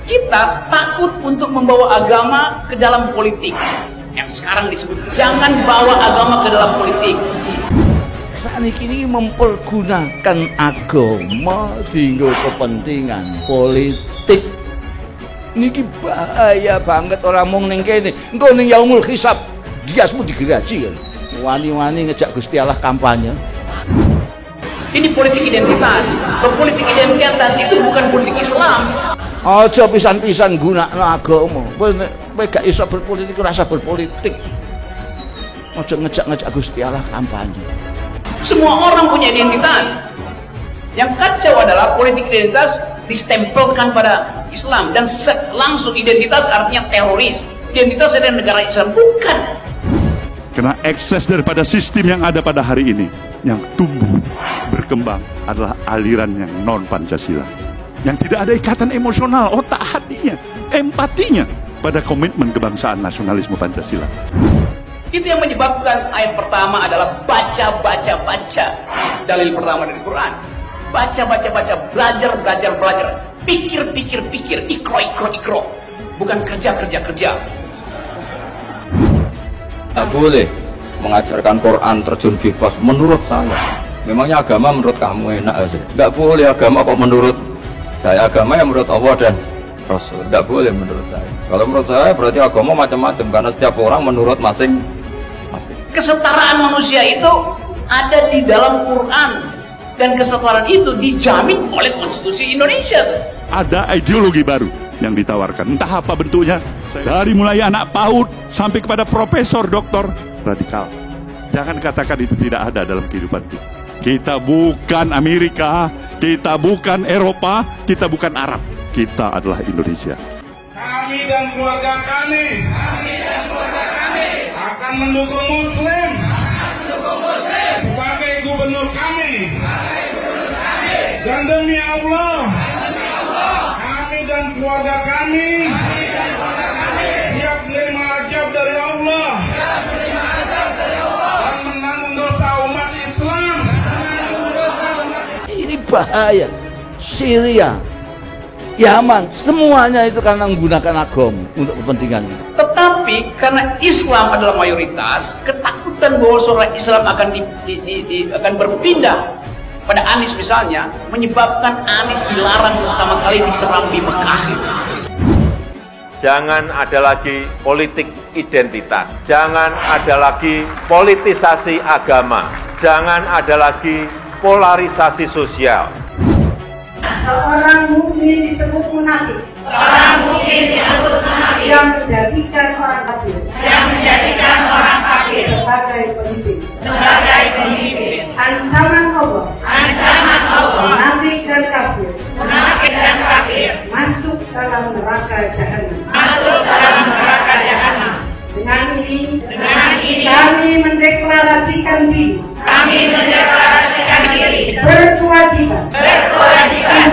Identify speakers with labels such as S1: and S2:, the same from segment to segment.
S1: Kita takut untuk membawa agama ke dalam politik. Yang sekarang disebut jangan bawa agama ke dalam politik.
S2: Niki ini mempergunakan agama dinggo kepentingan politik. Niki bahaya banget orang mung ning kene. Engko ning yaumul hisab diasmu digeraji kan. Wani-wani ngejak Gusti Allah kampanye.
S1: Ini politik identitas. Politik identitas itu bukan politik Islam.
S2: Aja pisan-pisan gunakno agama. Kowe gak iso berpolitik rasa berpolitik. Aja ngejak Gusti Allah kampanye.
S1: Semua orang punya identitas. Yang kacau adalah politik identitas distempelkan pada Islam dan langsung identitas artinya teroris. Identitas adalah negara Islam, bukan.
S3: Karena ekses daripada sistem yang ada pada hari ini, yang tumbuh berkembang adalah aliran yang non Pancasila, yang tidak ada ikatan emosional, otak hatinya, empatinya pada komitmen kebangsaan nasionalisme Pancasila.
S1: Itu yang menyebabkan ayat pertama adalah baca. Dalil pertama dari Quran. Baca, belajar. Pikir. Ikro. Bukan kerja.
S4: Tak boleh mengajarkan Quran terjun bebas menurut saya. Memangnya agama menurut kamu enak aja. Nggak boleh agama kok menurut saya. Agama yang menurut Allah dan Rasul. Nggak boleh menurut saya. Kalau menurut saya berarti agama macam-macam, karena setiap orang menurut masing-masing.
S1: Kesetaraan manusia itu ada di dalam Quran, dan kesetaraan itu dijamin oleh konstitusi Indonesia tuh.
S3: Ada ideologi baru yang ditawarkan, entah apa bentuknya, dari mulai anak PAUD sampai kepada profesor, doktor, radikal. Jangan katakan itu tidak ada dalam kehidupan kita. Kita bukan Amerika, kita bukan Eropa, kita bukan Arab, kita adalah Indonesia.
S5: Kami dan keluarga kami akan mendukung Muslim sebagai gubernur kami. Dan demi Allah, kami dan keluarga kami siap menerima azab dari Allah dan menanggung dosa umat Islam.
S2: Ini bahaya. Syria, Yaman, semuanya itu karena menggunakan agama untuk kepentingan.
S1: Tetapi karena Islam adalah mayoritas, ketakutan bahwa seorang Islam akan akan berpindah pada Anies misalnya, menyebabkan Anies dilarang pertama kali diserang di Mekah.
S6: Jangan ada lagi politik identitas, jangan ada lagi politisasi agama, jangan ada lagi polarisasi sosial.
S7: Seorang mukmin disebut munafik. Yang menjadikan orang kafir. Sebagai pemimpin. Ancaman Allah. Munafik dan kafir. Masuk dalam neraka jahanam. Dengan ini kami mendeklarasikan diri. Berkewajiban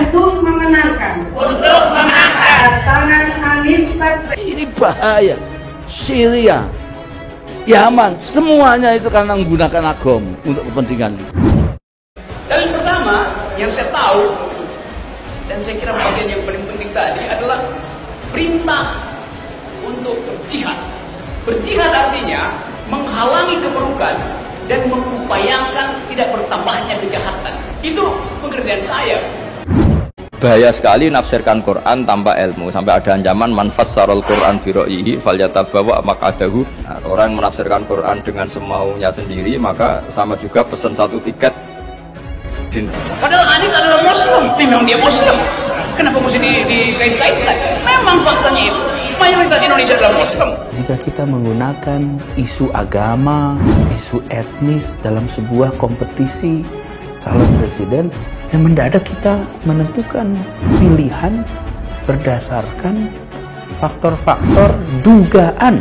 S7: untuk memenangkan pasangan Anies Baswedan.
S2: Ini bahaya. Syria, Yaman, semuanya itu karena menggunakan agama untuk kepentingan.
S1: Dalil pertama yang saya tahu, dan saya kira bagian yang paling penting tadi adalah perintah untuk berjihad. Berjihad artinya menghalangi keburukan dan mengupayakan tidak bertambahnya kejahatan. Itu pekerjaan saya.
S4: Bahaya sekali nafsirkan Quran tanpa ilmu, sampai ada ancaman man fassarul Quran bi ra'yihi falyatabawa maq'adahu. Nah, orang yang menafsirkan Quran dengan semaunya sendiri, maka sama juga pesan satu tiket.
S1: Padahal Anies adalah Muslim, memang dia Muslim. Kenapa mesti dikait-kaitkan? Memang faktanya itu mayoritas Indonesia adalah Muslim.
S8: Jika kita menggunakan isu agama, isu etnis dalam sebuah kompetisi calon presiden, yang mendadak kita menentukan pilihan berdasarkan faktor-faktor dugaan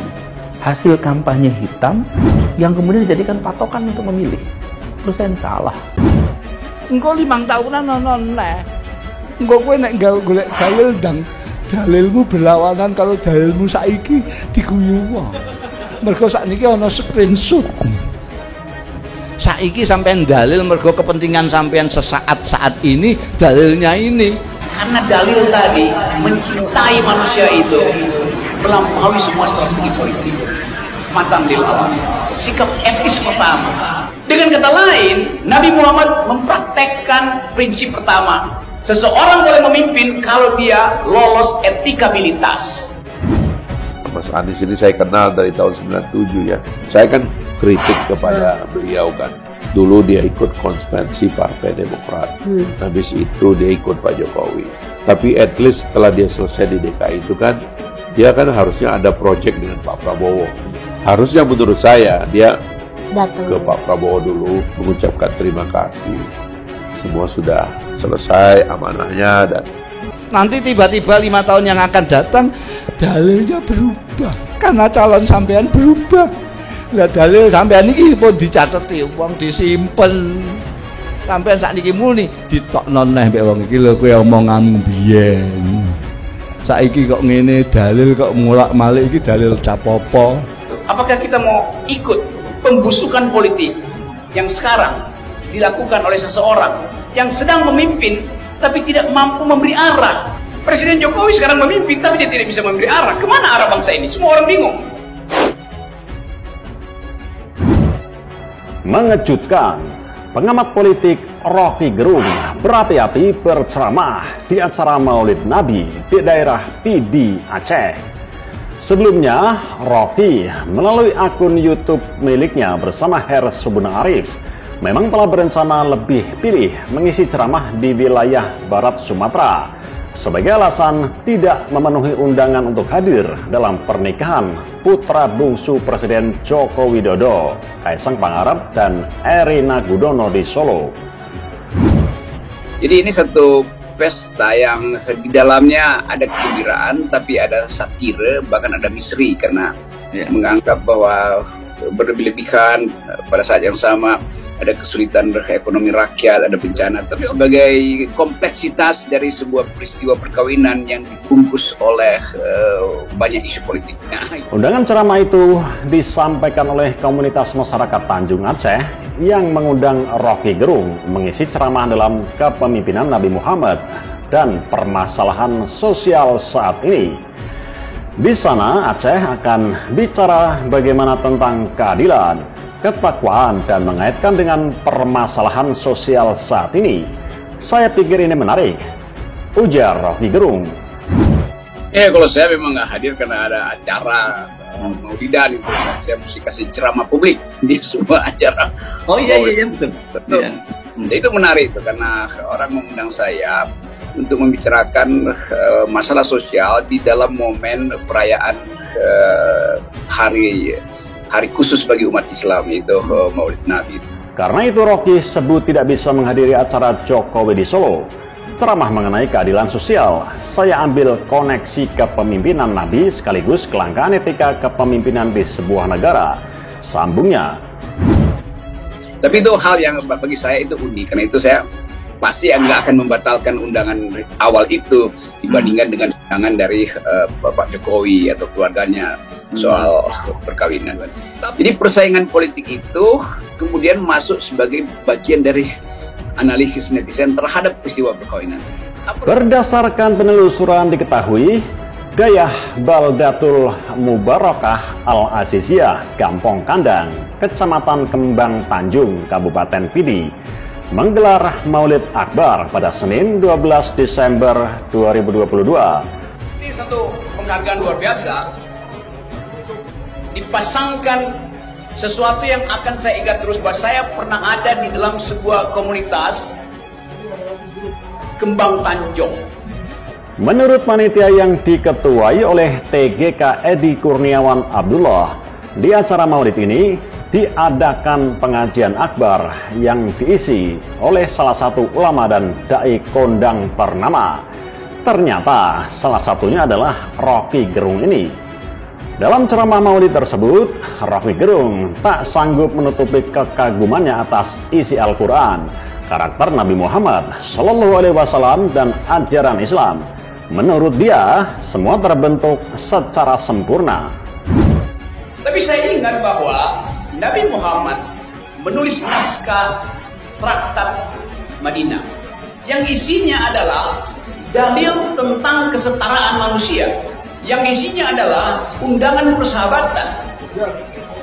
S8: hasil kampanye hitam yang kemudian dijadikan patokan untuk memilih. Menurut saya ini salah.
S2: Engkau 5 tahunan noneh. Engkau kowe nek golek dalil dan dalilmu berlawanan kalau dalilmu saiki diguyu wong. Mergo sakniki ana screenshot. Saiki sampean dalil mergo kepentingan sampean sesaat saat ini, dalilnya ini.
S1: Karena dalil tadi mencintai manusia itu melampaui semua strategi politik. Matan lil alam. Sikap etis pertama. Dengan kata lain, Nabi Muhammad mempraktekkan prinsip pertama. Seseorang boleh memimpin kalau dia lolos etikabilitas.
S9: Mas Anies ini saya kenal dari tahun 97 ya. Saya kan kritik kepada beliau kan. Dulu dia ikut konvensi Partai Demokrat. Habis itu dia ikut Pak Jokowi. Tapi at least setelah dia selesai di DKI itu kan, dia kan harusnya ada project dengan Pak Prabowo. Harusnya menurut saya dia datang ke Pak Prabowo dulu mengucapkan terima kasih. Semua sudah selesai amanahnya dan
S2: nanti tiba-tiba 5 tahun yang akan datang dalilnya berubah karena calon sampean berubah. Lah dalil sampean iki pun dicateti wong disimpen. Sampean sakniki muni ditokno neh mbek wong iki lho kowe omonganmu biyen. Saiki kok ngene dalil kok mulak-malik iki dalil capopo.
S1: Apakah kita mau ikut pembusukan politik yang sekarang dilakukan oleh seseorang yang sedang memimpin tapi tidak mampu memberi arah? Presiden Jokowi sekarang memimpin tapi dia tidak bisa memberi arah. Kemana arah bangsa ini? Semua orang bingung.
S10: Mengejutkan, pengamat politik Rocky Gerung berapi-api berceramah di acara Maulid Nabi di daerah Pidi, Aceh. Sebelumnya, Rocky melalui akun YouTube miliknya bersama Her Subuna Arif memang telah berencana lebih pilih mengisi ceramah di wilayah Barat Sumatera sebagai alasan tidak memenuhi undangan untuk hadir dalam pernikahan putra bungsu Presiden Joko Widodo, Kaisang Pangarep dan Erina Gudono di Solo.
S1: Jadi ini satu pesta yang di dalamnya ada kegembiraan tapi ada satire, bahkan ada misteri karena menganggap bahwa berlebihan pada saat yang sama ada kesulitan ekonomi rakyat, ada bencana, tapi sebagai kompleksitas dari sebuah peristiwa perkawinan yang dibungkus oleh banyak isu politik.
S10: Undangan ceramah itu disampaikan oleh komunitas masyarakat Tanjung Aceh yang mengundang Rocky Gerung mengisi ceramah dalam kepemimpinan Nabi Muhammad dan permasalahan sosial saat ini. Di sana Aceh akan bicara bagaimana tentang keadilan, ketakwaan dan mengaitkan dengan permasalahan sosial saat ini. Saya pikir ini menarik, ujar Rocky Gerung.
S1: Kalau saya memang nggak hadir karena ada acara Maulidan itu, saya mesti kasih ceramah publik di semua acara.
S11: Oh iya betul.
S1: Ya. Itu menarik itu karena orang mengundang saya untuk membicarakan masalah sosial di dalam momen perayaan hari khusus bagi umat Islam, yaitu Maulid Nabi.
S10: Karena itu Rocky sebut tidak bisa menghadiri acara Jokowi di Solo. Ceramah mengenai keadilan sosial, saya ambil koneksi kepemimpinan Nabi sekaligus kelangkaan etika kepemimpinan di sebuah negara. Sambungnya.
S1: Tapi itu hal yang bagi saya itu unik, karena itu saya pasti nggak akan membatalkan undangan awal itu dibandingkan dengan undangan dari Bapak Jokowi atau keluarganya soal perkawinan. Jadi persaingan politik itu kemudian masuk sebagai bagian dari analisis netizen terhadap peristiwa perkawinan.
S10: Berdasarkan penelusuran diketahui, Gayah Baldatul Mubarakah Al-Aziziyah, Gampong Kandang, Kecamatan Kembang Tanjung, Kabupaten Pidi, menggelar Maulid Akbar pada Senin 12 Desember 2022.
S1: Ini satu penghargaan luar biasa. Dipasangkan sesuatu yang akan saya ingat terus, bahwa saya pernah ada di dalam sebuah komunitas Kembang Tanjung.
S10: Menurut panitia yang diketuai oleh TGK Edi Kurniawan Abdullah, di acara Maulid ini diadakan pengajian akbar yang diisi oleh salah satu ulama dan dai kondang ternama. Ternyata salah satunya adalah Rocky Gerung ini. Dalam ceramah Maulid tersebut, Rocky Gerung tak sanggup menutupi kekagumannya atas isi Al-Quran, karakter Nabi Muhammad SAW dan ajaran Islam. Menurut dia, semua terbentuk secara sempurna.
S1: Tapi saya ingat bahwa Nabi Muhammad menulis naskah Traktat Madinah yang isinya adalah dalil tentang kesetaraan manusia yang isinya adalah undangan persahabatan.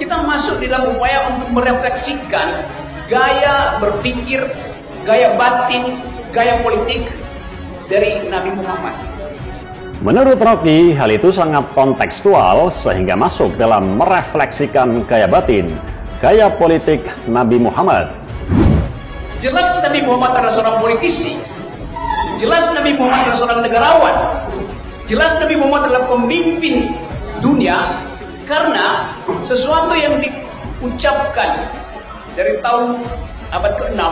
S1: Kita masuk dalam upaya untuk merefleksikan gaya berpikir, gaya batin, gaya politik dari Nabi Muhammad.
S10: Menurut Rocky, hal itu sangat kontekstual sehingga masuk dalam merefleksikan gaya batin, gaya politik Nabi Muhammad.
S1: Jelas Nabi Muhammad adalah seorang politisi. Jelas Nabi Muhammad adalah seorang negarawan. Jelas Nabi Muhammad adalah pemimpin dunia karena sesuatu yang diucapkan dari tahun abad ke-6,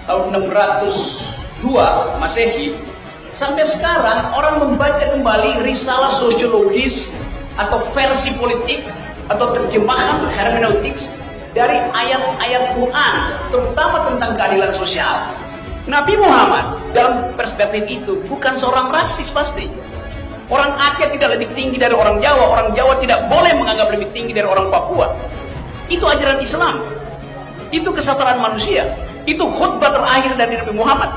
S1: tahun 602 Masehi, sampai sekarang orang membaca kembali risalah sosiologis atau versi politik atau terjemahan hermeneutik dari ayat-ayat Quran, terutama tentang keadilan sosial. Nabi Muhammad dalam perspektif itu bukan seorang rasis pasti. Orang Aceh tidak lebih tinggi dari orang Jawa, orang Jawa tidak boleh menganggap lebih tinggi dari orang Papua. Itu ajaran Islam. Itu kesetaraan manusia. Itu khutbah terakhir dari Nabi Muhammad.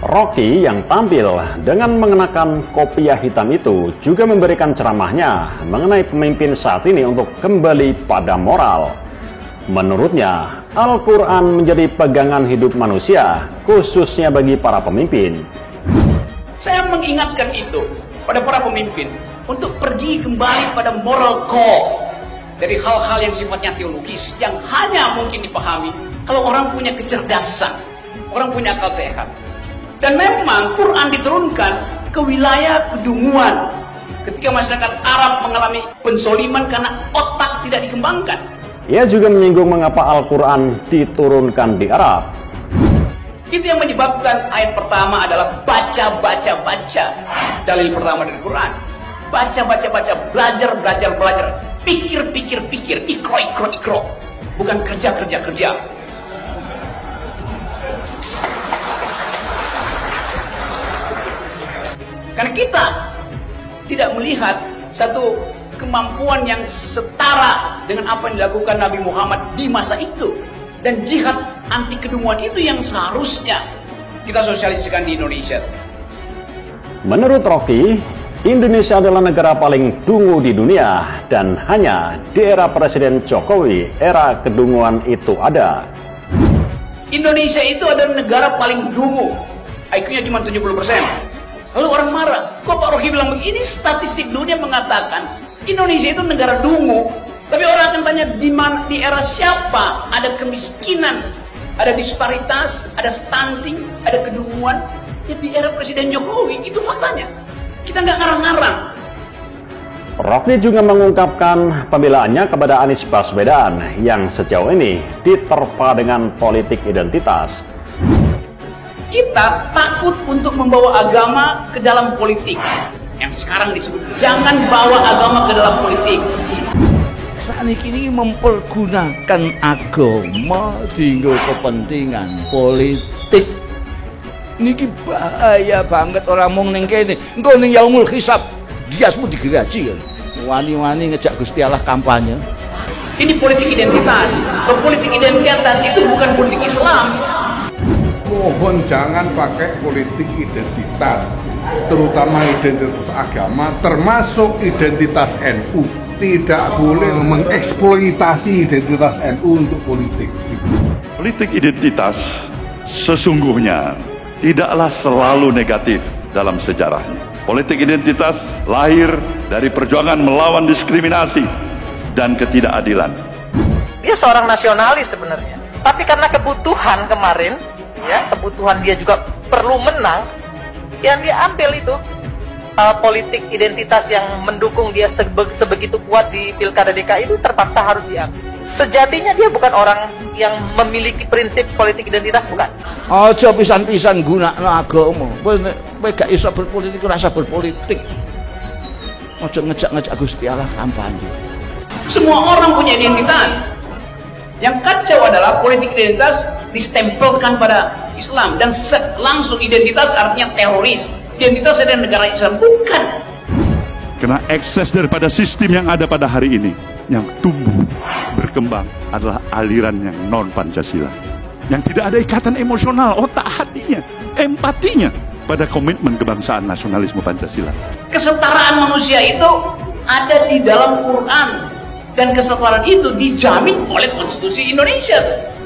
S10: Rocky yang tampil dengan mengenakan kopiah hitam itu juga memberikan ceramahnya mengenai pemimpin saat ini untuk kembali pada moral. Menurutnya, Al-Quran menjadi pegangan hidup manusia, khususnya bagi para pemimpin.
S1: Saya mengingatkan itu pada para pemimpin untuk pergi kembali pada moral core dari hal-hal yang sifatnya teologis, yang hanya mungkin dipahami kalau orang punya kecerdasan, orang punya akal sehat. Dan memang Quran diturunkan ke wilayah kedunguan ketika masyarakat Arab mengalami pensoliman karena otak tidak dikembangkan.
S10: Ia juga menyinggung mengapa Al-Quran diturunkan di Arab.
S1: Itu yang menyebabkan ayat pertama adalah baca. Dalil pertama dari Quran. Baca, belajar. Pikir. Ikro. Bukan kerja. Karena kita tidak melihat satu kemampuan yang setara dengan apa yang dilakukan Nabi Muhammad di masa itu. Dan jihad anti kedunguan itu yang seharusnya kita sosialisasikan di Indonesia.
S10: Menurut Rocky, Indonesia adalah negara paling dungu di dunia dan hanya di era Presiden Jokowi era kedunguan itu ada.
S1: Indonesia itu adalah negara paling dungu. IQ-nya cuma 70%. Lalu orang marah, kok Pak Rocky bilang begini? Statistik dunia mengatakan Indonesia itu negara dungu. Tapi orang akan tanya di era siapa ada kemiskinan, ada disparitas, ada stunting, ada kedunguan? Ya di era Presiden Jokowi, itu faktanya. Kita nggak ngarang-ngarang.
S10: Rocky juga mengungkapkan pembelaannya kepada Anies Baswedan yang sejauh ini diterpa dengan politik identitas.
S1: Kita takut untuk membawa agama ke dalam politik. Yang sekarang disebut, jangan bawa agama ke dalam politik.
S2: Ini mempergunakan agama dinggo kepentingan politik. Niki bahaya banget orang mong ning kene. Engko ning yaumul hisab diasmu digeraji kan. Wani-wani ngejak Gusti Allah kampanye.
S1: Ini politik identitas. Politik identitas itu bukan politik Islam.
S11: Mohon jangan pakai politik identitas, terutama identitas agama, termasuk identitas NU. Tidak boleh mengeksploitasi identitas NU untuk politik.
S3: Politik identitas sesungguhnya tidaklah selalu negatif dalam sejarahnya. Politik identitas lahir dari perjuangan melawan diskriminasi dan ketidakadilan.
S12: Dia seorang nasionalis sebenarnya, tapi karena kebutuhan kemarin, ya kebutuhan dia juga perlu menang, yang dia ambil itu politik identitas yang mendukung dia sebegitu kuat di Pilkada DKI itu terpaksa harus diambil. Sejatinya dia bukan orang yang memiliki prinsip politik identitas, bukan.
S2: Aja pisan-pisan gunakno agama. Kowe gak iso berpolitik, rasa berpolitik. Aja ngejak-ngejak Gusti Allah kampanye.
S1: Semua orang punya identitas. Yang kacau adalah politik identitas distempelkan pada Islam dan langsung identitas artinya teroris. Identitas adalah negara Islam, bukan.
S3: Karena ekses daripada sistem yang ada pada hari ini, yang tumbuh, berkembang adalah aliran yang non-Pancasila. Yang tidak ada ikatan emosional, otak hatinya, empatinya. pada komitmen kebangsaan nasionalisme Pancasila.
S1: Kesetaraan manusia itu ada di dalam Quran, dan kesetaraan itu dijamin oleh konstitusi Indonesia.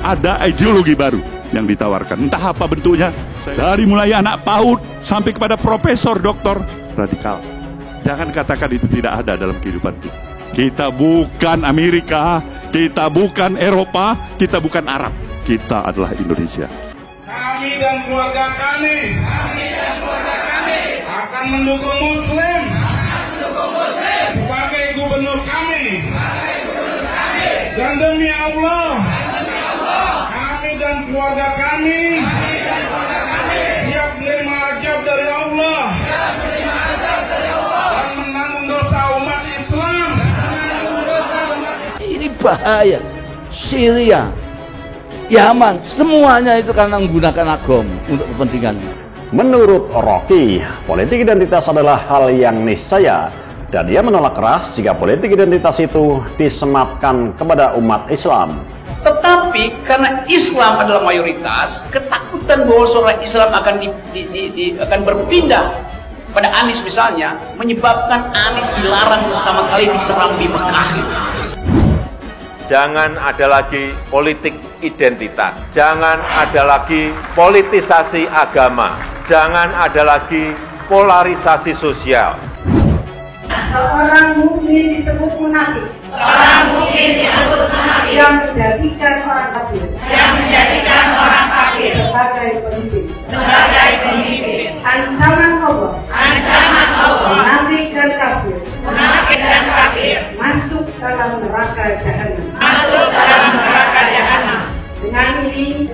S3: Ada ideologi baru yang ditawarkan, entah apa bentuknya, dari mulai anak PAUD sampai kepada profesor, doktor, radikal. Jangan katakan itu tidak ada dalam kehidupan kita. Kita bukan Amerika, kita bukan Eropa, kita bukan Arab, kita adalah Indonesia.
S5: Kami dan keluarga kami akan mendukung Muslim sebagai gubernur kami. Dan demi Allah, kami dan keluarga kami siap menerima ajab dari Allah dan menanggung dosa umat Islam.
S2: Ini bahaya. Syria, Yaman, semuanya itu karena menggunakan agama untuk kepentingan.
S10: Menurut Rocky, politik identitas adalah hal yang niscaya, dan dia menolak keras jika politik identitas itu disematkan kepada umat Islam.
S1: Tetapi karena Islam adalah mayoritas, ketakutan bahwa seorang Islam akan berpindah pada Anies misalnya, menyebabkan Anies dilarang pertama kali diserang di Mekah.
S6: Jangan ada lagi politik identitas, jangan ada lagi politisasi agama, jangan ada lagi polarisasi sosial.
S7: Seorang mukmin disebut munafik. Yang menjadikan orang kafir. Sebagai pemimpin. Ancaman Allah. Munafik dan kafir. Masuk dalam neraka jahanam. Dengan ini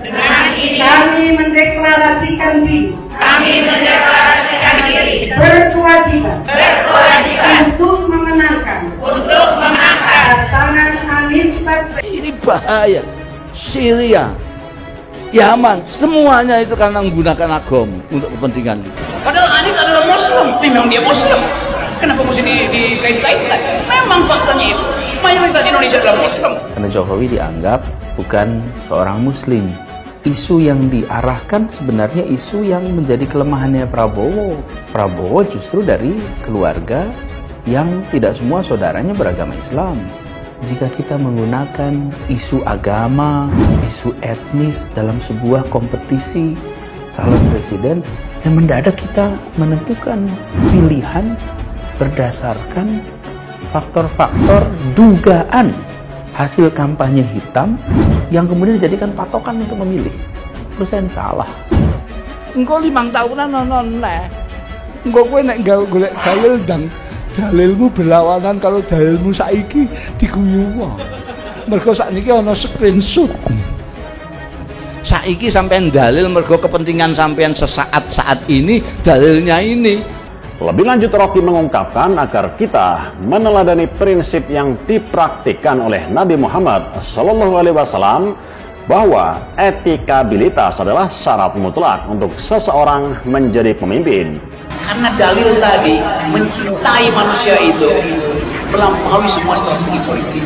S7: kami mendeklarasikan diri. Berkewajiban untuk memenangkan pasangan Anies Baswedan.
S2: Ini bahaya. Syria, Yaman, semuanya itu karena menggunakan agama untuk kepentingan.
S1: Padahal Anies adalah Muslim, memang dia Muslim. Kenapa mesti dikait-kaitkan? Memang faktanya itu mayoritas Indonesia adalah Muslim.
S8: Karena Jokowi dianggap bukan seorang Muslim. Isu yang diarahkan sebenarnya isu yang menjadi kelemahannya Prabowo. Prabowo justru dari keluarga yang tidak semua saudaranya beragama Islam. Jika kita menggunakan isu agama, isu etnis dalam sebuah kompetisi calon presiden, yang mendadak kita menentukan pilihan berdasarkan faktor-faktor dugaan hasil kampanye hitam yang kemudian dijadikan patokan untuk memilih. Menurut saya ini salah.
S2: Engkau 5 tahunan noneh. Engkau kowe nek golek dalil dan dalilmu berlawanan kalau dalilmu saiki diguyu wong. Mergo sakniki ana screenshot. Saiki sampean dalil mergo kepentingan sampean sesaat-saat ini, dalilnya ini.
S10: Lebih lanjut, Rocky mengungkapkan agar kita meneladani prinsip yang dipraktikkan oleh Nabi Muhammad SAW bahwa etikabilitas adalah syarat mutlak untuk seseorang menjadi pemimpin.
S1: Karena dalil tadi mencintai manusia itu melampaui semua strategi politik.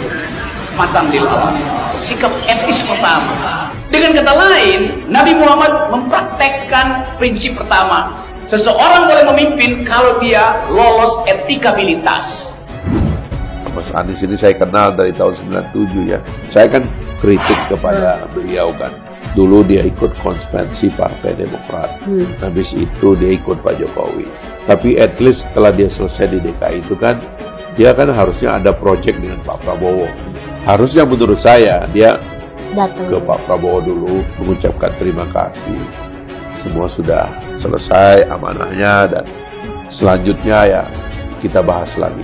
S1: Matan lil alam. Sikap etis pertama. Dengan kata lain, Nabi Muhammad mempraktekkan prinsip pertama. Seseorang boleh memimpin kalau dia lolos etikabilitas.
S9: Mas Anies ini saya kenal dari tahun 97 ya. Saya kan kritik kepada beliau kan. Dulu dia ikut konvensi Partai Demokrat. Habis itu dia ikut Pak Jokowi. Tapi at least setelah dia selesai di DKI itu kan, dia kan harusnya ada project dengan Pak Prabowo. Harusnya menurut saya dia datang ke Pak Prabowo dulu mengucapkan terima kasih. Semua sudah selesai amanahnya dan selanjutnya ya kita bahas lagi.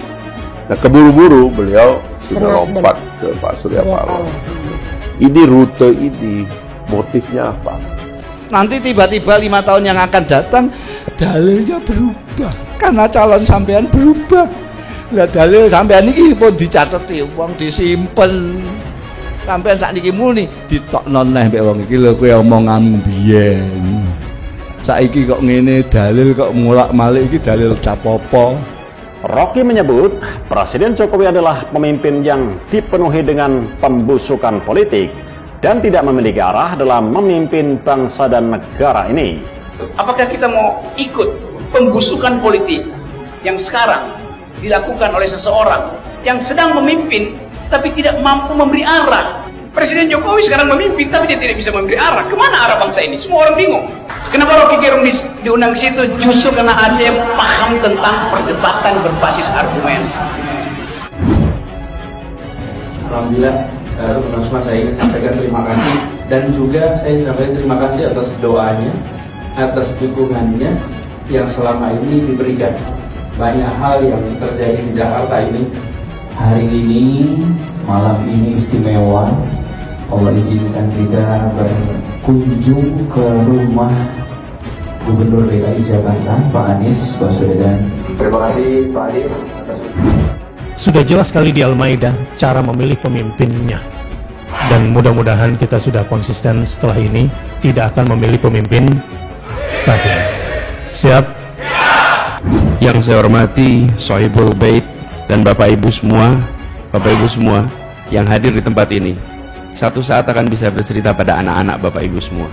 S9: Nah keburu-buru beliau sudah lompat ke Pak Surya Paloh. Ini rute ini motifnya apa?
S2: Nanti tiba-tiba 5 tahun yang akan datang dalilnya berubah karena calon sampean berubah. Lah dalil sampean ini pun dicateti wong disimpen. Sampean sakniki muni ditokno neh mbek wong iki lho kowe omonganmu biyen. Saiki kok ngene dalil kok mulak-malik iki dalil capopo.
S10: Rocky menyebut Presiden Jokowi adalah pemimpin yang dipenuhi dengan pembusukan politik dan tidak memiliki arah dalam memimpin bangsa dan negara ini.
S1: Apakah kita mau ikut pembusukan politik yang sekarang dilakukan oleh seseorang yang sedang memimpin tapi tidak mampu memberi arah? Presiden Jokowi sekarang memimpin tapi dia tidak bisa memberi arah. Kemana arah bangsa ini? Semua orang bingung. Kenapa Rocky Gerung diundang ke situ? Justru karena Aceh paham tentang perdebatan berbasis argumen.
S8: Alhamdulillah, Mas, saya ingin sampaikan terima kasih, dan juga saya sampaikan terima kasih atas doanya, atas dukungannya yang selama ini diberikan. Banyak hal yang terjadi di Jakarta ini. Hari ini, malam ini istimewa. Allah izinkan kita berkunjung ke rumah Gubernur DKI Jakarta, Pak Anies Baswedan. Terima kasih Pak Anies atas.
S13: Sudah jelas sekali di Al-Maidah cara memilih pemimpinnya, dan mudah-mudahan kita sudah konsisten setelah ini tidak akan memilih pemimpin kafir. Siap?
S14: Yang saya hormati Sohibul Bait dan Bapak Ibu semua yang hadir di tempat ini, satu saat akan bisa bercerita pada anak-anak Bapak Ibu semua.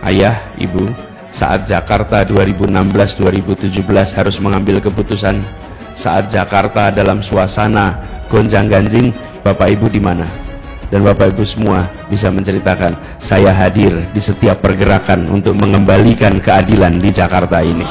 S14: Ayah, Ibu, saat Jakarta 2016-2017 harus mengambil keputusan, saat Jakarta dalam suasana gonjang-ganjing, Bapak Ibu di mana? Dan Bapak Ibu semua bisa menceritakan, saya hadir di setiap pergerakan untuk mengembalikan keadilan di Jakarta ini.